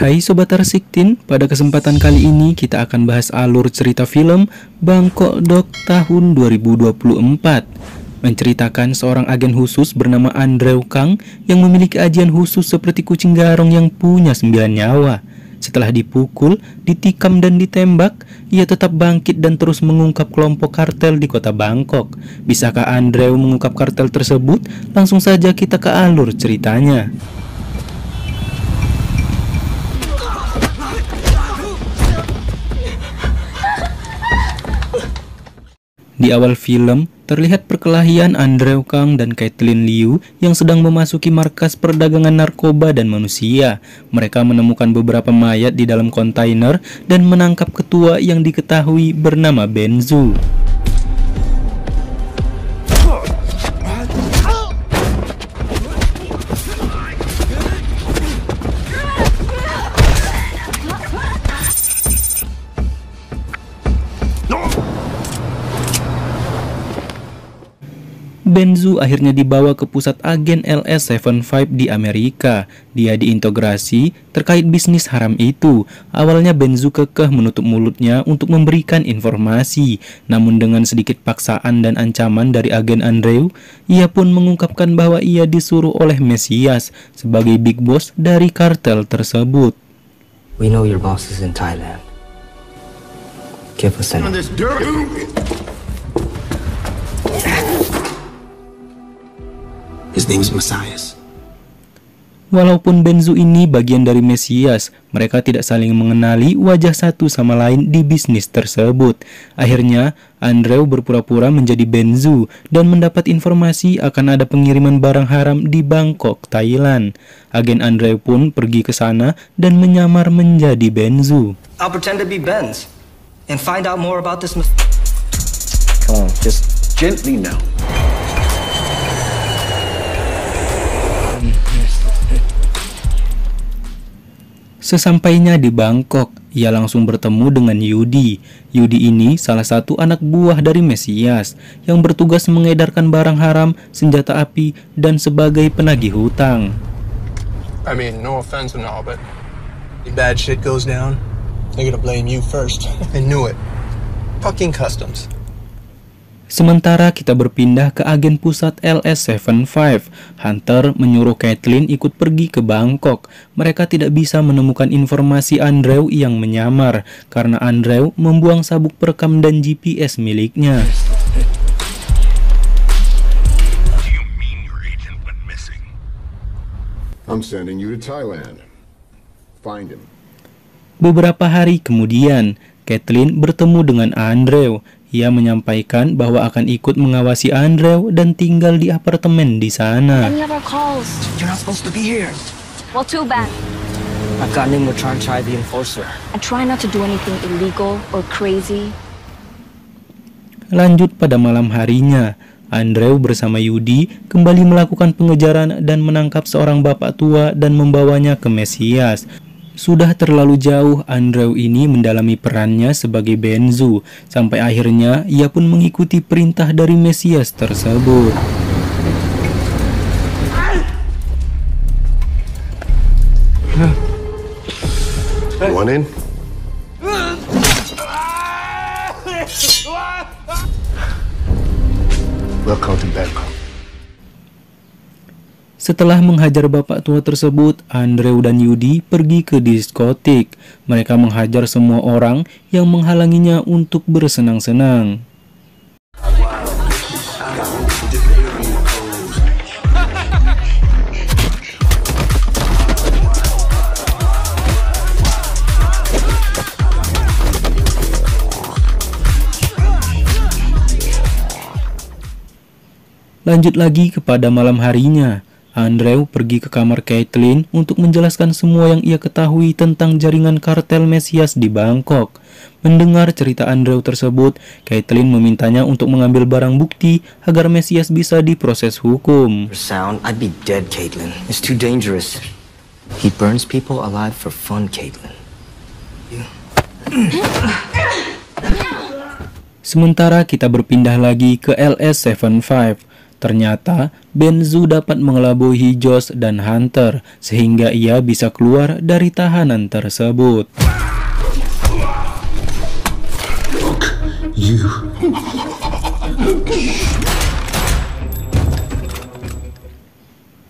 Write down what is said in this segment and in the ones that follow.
Hai Sobat Arsiktin, pada kesempatan kali ini kita akan bahas alur cerita film Bangkok Doc tahun 2024. Menceritakan seorang agen khusus bernama Andrew Kang yang memiliki ajian khusus seperti kucing garong yang punya 9 nyawa. Setelah dipukul, ditikam dan ditembak, ia tetap bangkit dan terus mengungkap kelompok kartel di kota Bangkok. Bisakah Andrew mengungkap kartel tersebut? Langsung saja kita ke alur ceritanya. Di awal film, terlihat perkelahian Andrew Kang dan Caitlin Liu yang sedang memasuki markas perdagangan narkoba dan manusia. Mereka menemukan beberapa mayat di dalam kontainer dan menangkap ketua yang diketahui bernama Benzu. Benzu akhirnya dibawa ke pusat agen LS75 di Amerika. Dia diintegrasi terkait bisnis haram itu. Awalnya Benzu kekeh menutup mulutnya untuk memberikan informasi. Namun dengan sedikit paksaan dan ancaman dari agen Andrew, ia pun mengungkapkan bahwa ia disuruh oleh Mesias sebagai big boss dari kartel tersebut. We know your boss is in Thailand. Give us an His name's Messias. Walaupun Benzu ini bagian dari Mesias, mereka tidak saling mengenali wajah satu sama lain di bisnis tersebut. Akhirnya, Andrew berpura-pura menjadi Benzu dan mendapat informasi akan ada pengiriman barang haram di Bangkok, Thailand. Agen Andrew pun pergi ke sana dan menyamar menjadi Benzu. I'll pretend to be Benz and find out more about this. Come on, just Gently now. Sesampainya di Bangkok, ia langsung bertemu dengan Yudi. Yudi ini salah satu anak buah dari Mesias yang bertugas mengedarkan barang haram, senjata api, dan sebagai penagih hutang. I mean, no offense and all, but if bad shit goes down, they're gonna blame you first. I knew it. Fucking customs. Sementara kita berpindah ke agen pusat LS75. Hunter menyuruh Caitlin ikut pergi ke Bangkok. Mereka tidak bisa menemukan informasi Andrew yang menyamar karena Andrew membuang sabuk perekam dan GPS miliknya. I'm sending you to Thailand. Find him. Beberapa hari kemudian, Caitlin bertemu dengan Andrew. Ia menyampaikan bahwa akan ikut mengawasi Andrew dan tinggal di apartemen di sana. Any other calls? You're not supposed to be here. Well, too bad. I've gotten in with Try the Enforcer. I try not to do anything illegal or crazy. Lanjut pada malam harinya, Andrew bersama Yudi kembali melakukan pengejaran dan menangkap seorang bapak tua dan membawanya ke Mesias. Sudah terlalu jauh Andrew ini mendalami perannya sebagai Benzu, sampai akhirnya ia pun mengikuti perintah dari Mesias tersebut. Want in? Welcome to Bangkok. Setelah menghajar bapak tua tersebut, Andrew dan Yudi pergi ke diskotik. Mereka menghajar semua orang yang menghalanginya untuk bersenang-senang. Lanjut lagi kepada malam harinya. Andrew pergi ke kamar Caitlin untuk menjelaskan semua yang ia ketahui tentang jaringan kartel Mesias di Bangkok. Mendengar cerita Andrew tersebut, Caitlin memintanya untuk mengambil barang bukti agar Mesias bisa diproses hukum. For sound, I'd be dead, Caitlin. It's too dangerous. He burns people alive for fun, Caitlin. Sementara kita berpindah lagi ke LS75. Ternyata Benzu dapat mengelabui Josh dan Hunter sehingga ia bisa keluar dari tahanan tersebut.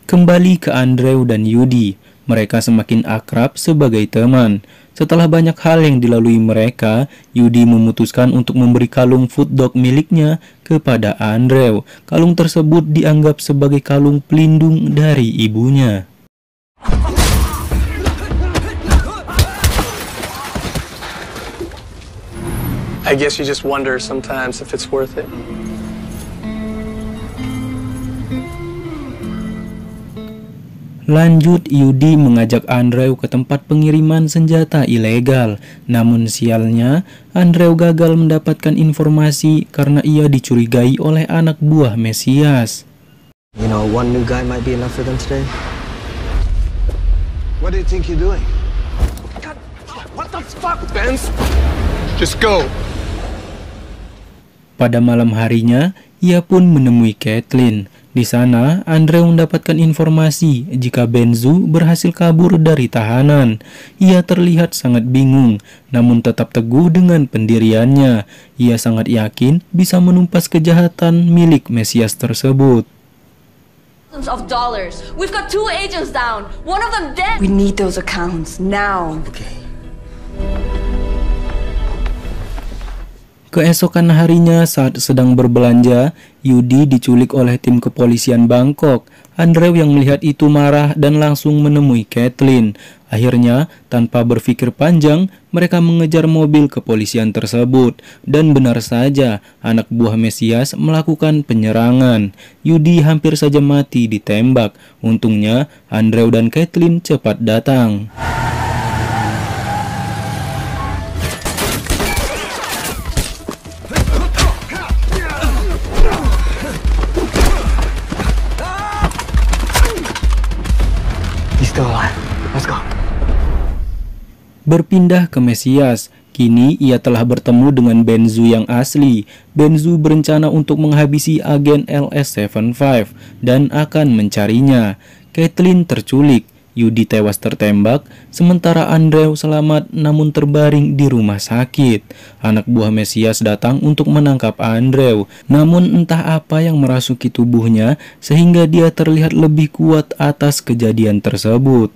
Kembali ke Andrew dan Yudi, mereka semakin akrab sebagai teman. Setelah banyak hal yang dilalui mereka, Yudi memutuskan untuk memberi kalung food dog miliknya kepada Andrew. Kalung tersebut dianggap sebagai kalung pelindung dari ibunya. I guess you just wonder sometimes if it's worth it. Lanjut, Yudi mengajak Andrew ke tempat pengiriman senjata ilegal. Namun sialnya, Andrew gagal mendapatkan informasi karena ia dicurigai oleh anak buah Mesias. You know, one new guy might be enough for them today. What do you think you're doing? God, what the fuck, Benz? Just go. Pada malam harinya, ia pun menemui Caitlin. Di sana, Andrew mendapatkan informasi jika Benzu berhasil kabur dari tahanan. Ia terlihat sangat bingung, namun tetap teguh dengan pendiriannya. Ia sangat yakin bisa menumpas kejahatan milik Mesias tersebut. Of dollars. We've got 2 agents down. One of them dead. We need those accounts now. Okay. Keesokan harinya saat sedang berbelanja, Yudi diculik oleh tim kepolisian Bangkok. Andrew yang melihat itu marah dan langsung menemui Caitlin. Akhirnya, tanpa berpikir panjang, mereka mengejar mobil kepolisian tersebut. Dan benar saja, anak buah Mesias melakukan penyerangan. Yudi hampir saja mati ditembak. Untungnya, Andrew dan Caitlin cepat datang. Still alive. Let's go. Berpindah ke Mesias, kini ia telah bertemu dengan Benzu yang asli. Benzu berencana untuk menghabisi agen LS-75 dan akan mencarinya. Caitlin terculik, Yudi tewas tertembak, sementara Andrew selamat namun terbaring di rumah sakit. Anak buah Mesias datang untuk menangkap Andrew, namun entah apa yang merasuki tubuhnya sehingga dia terlihat lebih kuat atas kejadian tersebut.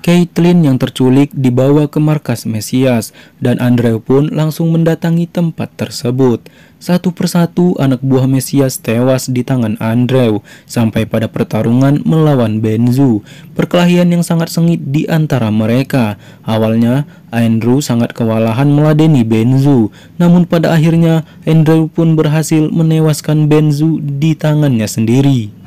Caitlin yang terculik dibawa ke markas Mesias dan Andrew pun langsung mendatangi tempat tersebut. Satu persatu anak buah Mesias tewas di tangan Andrew sampai pada pertarungan melawan Benzu. Perkelahian yang sangat sengit di antara mereka. Awalnya Andrew sangat kewalahan meladeni Benzu, namun pada akhirnya Andrew pun berhasil menewaskan Benzu di tangannya sendiri.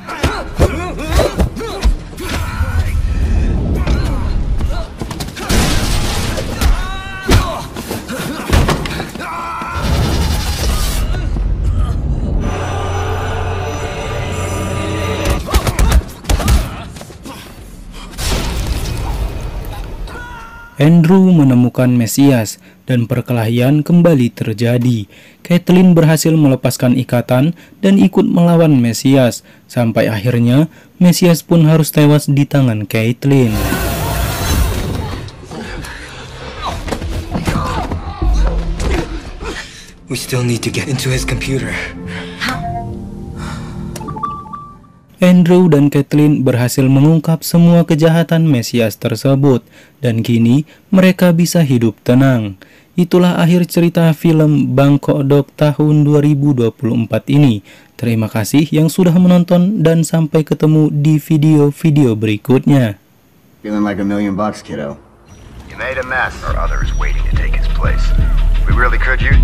Andrew menemukan Mesias dan perkelahian kembali terjadi. Caitlin berhasil melepaskan ikatan dan ikut melawan Mesias. Sampai akhirnya Mesias pun harus tewas di tangan Caitlin. We still need to get into his computer. Andrew dan Caitlin berhasil mengungkap semua kejahatan Mesias tersebut, dan kini mereka bisa hidup tenang. Itulah akhir cerita film Bangkok Dog tahun 2024 ini. Terima kasih yang sudah menonton dan sampai ketemu di video-video berikutnya. Feeling like $1 million, kiddo. You made a mess, or others waiting to take its place. We really could use...